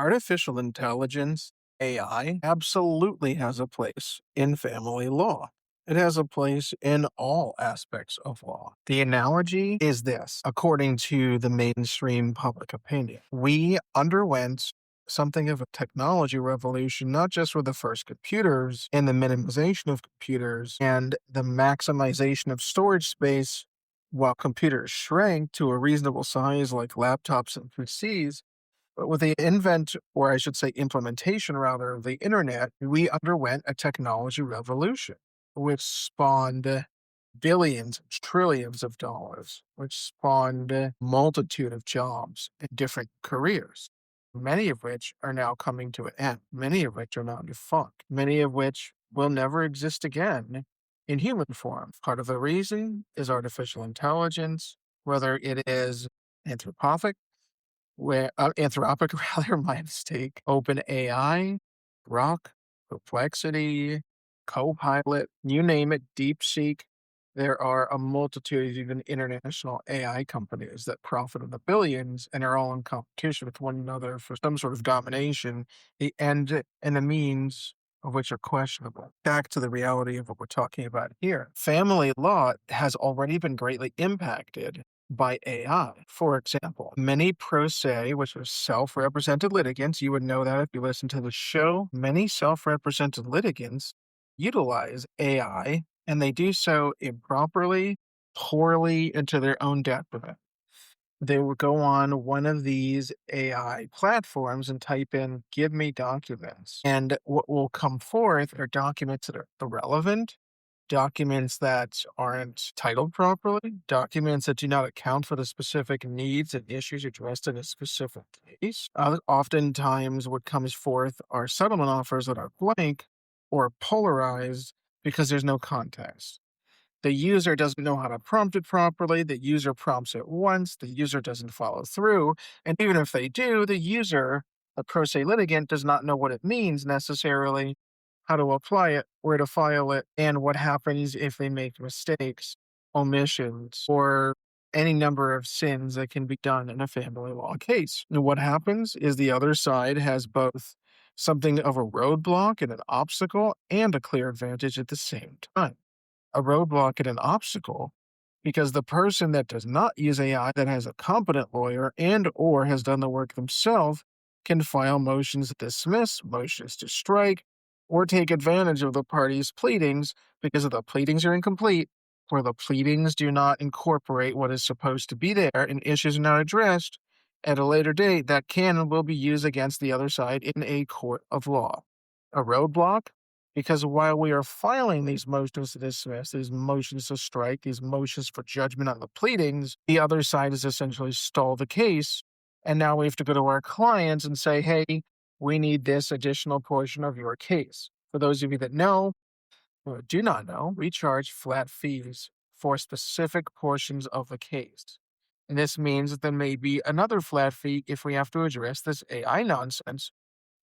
Artificial intelligence, AI, absolutely has a place in family law. It has a place in all aspects of law. The analogy is this, according to the mainstream public opinion. We underwent something of a technology revolution, not just with the first computers and the minimization of computers and the maximization of storage space while computers shrank to a reasonable size like laptops and PCs, but with the or I should say implementation rather, of the internet, we underwent a technology revolution, which spawned billions, trillions of dollars, which spawned a multitude of jobs and different careers, many of which are now coming to an end, many of which are now defunct, many of which will never exist again in human form. Part of the reason is artificial intelligence, whether it is anthropic where Anthropic rather, my mistake, OpenAI, Grok, Perplexity, Copilot, you name it, DeepSeek. There are a multitude of even international AI companies that profit in the billions and are all in competition with one another for some sort of domination, the end and the means of which are questionable. Back to the reality of what we're talking about here. Family law has already been greatly impacted by AI. For example, many pro se, which are self-represented litigants, you would know that if you listen to the show, many self-represented litigants utilize AI, and they do so improperly, poorly, and to their own detriment. They will go on one of these AI platforms and type in, give me documents. And what will come forth are documents that are irrelevant, documents that aren't titled properly, documents that do not account for the specific needs and issues addressed in a specific case. Oftentimes, what comes forth are settlement offers that are blank or polarized because there's no context. The user doesn't know how to prompt it properly. The user prompts it once. The user doesn't follow through. And even if they do, the user, the pro se litigant, does not know what it means necessarily, how to apply it, where to file it, and what happens if they make mistakes, omissions, or any number of sins that can be done in a family law case. And what happens is the other side has both something of a roadblock and an obstacle and a clear advantage at the same time. A roadblock and an obstacle because the person that does not use AI, that has a competent lawyer and or has done the work themselves, can file motions to dismiss, motions to strike, or take advantage of the party's pleadings because if the pleadings are incomplete, or the pleadings do not incorporate what is supposed to be there and issues are not addressed at a later date, that can and will be used against the other side in a court of law. A roadblock, because while we are filing these motions to dismiss, these motions to strike, these motions for judgment on the pleadings, the other side has essentially stalled the case. And now we have to go to our clients and say, hey, we need this additional portion of your case. For those of you that know or do not know, we charge flat fees for specific portions of the case. And this means that there may be another flat fee if we have to address this AI nonsense,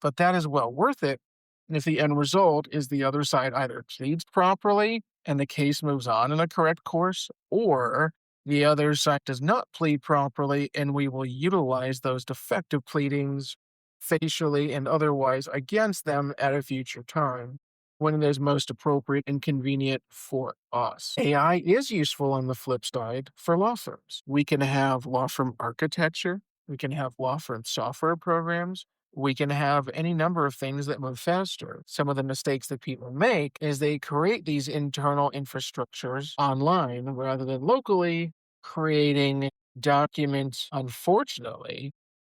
but that is well worth it. And if the end result is the other side either pleads properly and the case moves on in a correct course, or the other side does not plead properly and we will utilize those defective pleadings facially and otherwise against them at a future time when it is most appropriate and convenient for us. AI is useful on the flip side for law firms. We can have law firm architecture, we can have law firm software programs, we can have any number of things that move faster. Some of the mistakes that people make is they create these internal infrastructures online rather than locally, creating documents, unfortunately,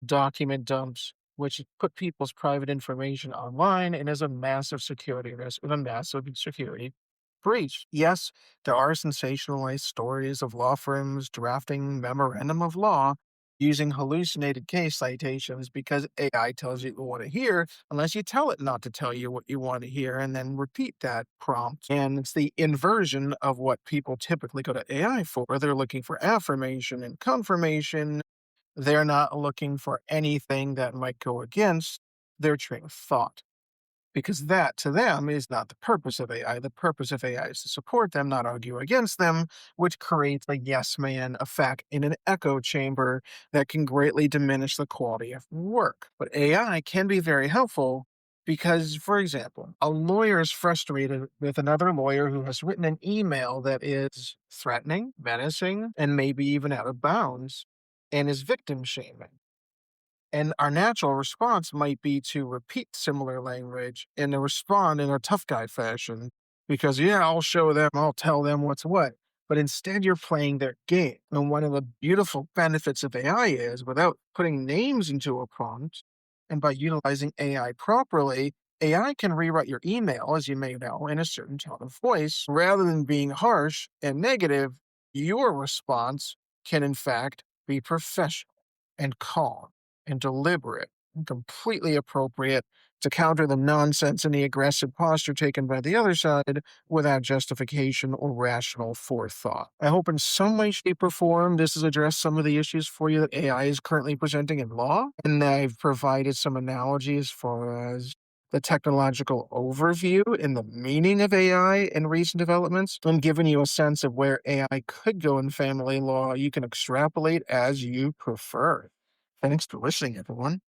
document dumps, which put people's private information online and is a massive security risk and a massive security breach. Yes, there are sensationalized stories of law firms drafting memorandum of law using hallucinated case citations because AI tells you what you want to hear, unless you tell it not to tell you what you want to hear and then repeat that prompt. And it's the inversion of what people typically go to AI for. They're looking for affirmation and confirmation. They're not looking for anything that might go against their train of thought. because that to them is not the purpose of AI. The purpose of AI is to support them, not argue against them, which creates a yes man effect in an echo chamber that can greatly diminish the quality of work. But AI can be very helpful because, for example, a lawyer is frustrated with another lawyer who has written an email that is threatening, menacing, and maybe even out of bounds and is victim shaming. And our natural response might be to repeat similar language and to respond in a tough guy fashion because, yeah, I'll show them, I'll tell them what's what. But instead, you're playing their game. And one of the beautiful benefits of AI is without putting names into a prompt and by utilizing AI properly, AI can rewrite your email, as you may know, in a certain tone of voice. Rather than being harsh and negative, your response can, in fact, be professional and calm and deliberate and completely appropriate to counter the nonsense and the aggressive posture taken by the other side without justification or rational forethought. I hope in some way, shape, or form this has addressed some of the issues for you that AI is currently presenting in law, and I've provided some analogies for as the technological overview and the meaning of AI in recent developments, and given you a sense of where AI could go in family law. You can extrapolate as you prefer. Thanks for listening, everyone.